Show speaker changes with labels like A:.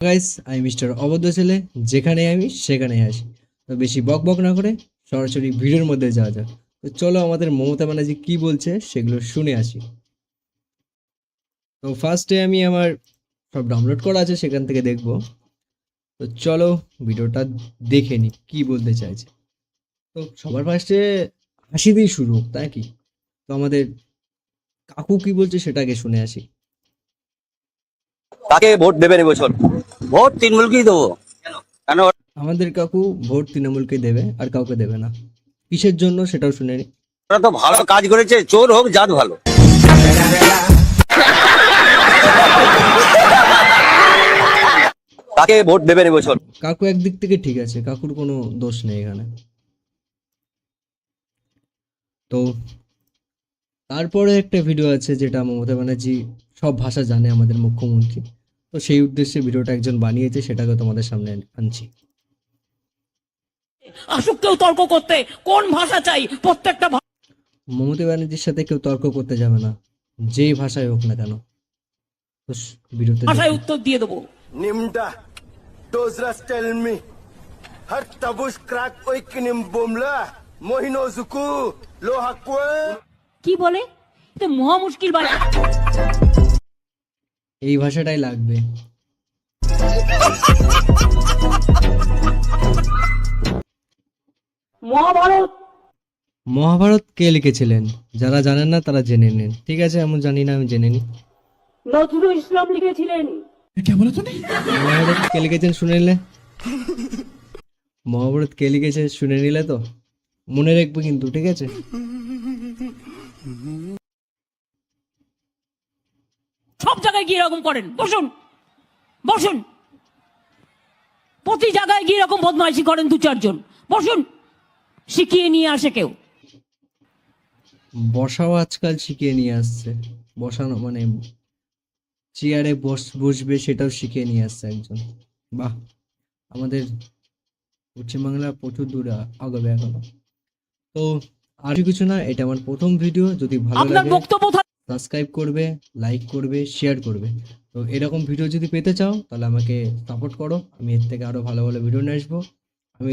A: Guys, আমি mister অবদ্ধ ছেলে, যেখানে আমি সেখানেই আসি। তো বেশি বক বক না করে সরাসরি ভিডিওর মধ্যে যাওয়া যাক। তো চলো আমাদের মমতা ব্যানার্জি কি বলছে সেগুলো শুনে আসি। তো ফার্স্টে আমি আমার সব ডাউনলোড করা আছে সেখান থেকে দেখব। তো চলো ভিডিওটা দেখে নি কি বলতে চাইছে। তো সবার ফার্স্টে হাসি দিয়ে শুরু হোক, তাই কি? তো আমাদের কাকু কি বলছে সেটাকে শুনে আসি।
B: কাকে ভোট দেবেন এবছর? ভোট তৃণমূলকেই দেবো। কেন?
A: আমাদের কাকু ভোট তৃণমূলকে দেবে, আর কাউকে দেবে না। কিসের জন্য সেটাও শুনে নি।
B: ওরা তো ভালো কাজ করেছে, চোর হোক জাত ভালো। কাকে ভোট দেবেন এবছর?
A: কাকু একদিক থেকে ঠিক আছে, কাকুর কোনো দোষ নেই এখানে। তো তারপরে একটা ভিডিও আছে যেটা মমতা ব্যানার্জি সব ভাষা জানে, আমাদের মুখ্যমন্ত্রী। তো সেই উদ্দেশ্যে ভিডিওটা একজন বানিয়েছে, সেটাকে তোমাদের সামনে আনছি।
C: আসুক কেউ তর্ক করতে, কোন ভাষা চাই প্রত্যেকটা
A: মমতা ব্যানার্জির সাথে কেউ তর্ক করতে যাবে না, যেই ভাষায় হোক না কেন। তো ভিডিওতে
C: ভাষায়
A: দেখো।
C: উত্তর দিয়ে দেবো।
D: Nimda, Dozras tell me. Har tabush crack oikinim bomla. Mohino zuku, lohakwe.
C: কি বলে? এটা মহা মুশকিল বাড়া।
A: এই ভাষাটাই লাগবে।
C: মহাভারত
A: মহাভারত কে লিখেছিলেন? যারা জানেন না তারা জেনে নিন। ঠিক আছে, আমি জানি না, আমি জেনে নিই।
C: নজরুল ইসলাম লিখেছিলেন।
A: মহাভারত কে লিখেছেন শুনে নিলে? মহাভারত কে লিখেছে শুনে নিলে তো মনে রাখবে কিন্তু, ঠিক আছে?
C: সব জায়গায় গিয়ে এরকম করেন। বসুন বসুন, প্রতি জায়গায় গিয়ে এরকম বদমাইশি করেন দু চারজন। বসুন, শিখিয়ে নিয়ে আসে কেউ।
A: বসাও আজকাল শিখিয়ে নিয়ে আসছে। বসানো মানে চেয়ারে বসবে সেটাও শিখিয়ে নিয়ে আসছে একজন। বাহ, আমাদের পশ্চিমবাংলা প্রচুর দূরে আগাবে এখনো। তো আর কিছু না, এটা আমার প্রথম ভিডিও। যদি ভালো
C: আপনার
A: লাগে
C: বক্তব্য
A: সাবস্ক্রাইব করবে, লাইক করবে, শেয়ার করবে। তো এরকম ভিডিও যদি পেতে চাও তাহলে আমাকে সাপোর্ট করো, আমি এর থেকে আরো ভালো ভালো ভিডিও নিয়ে আসবো।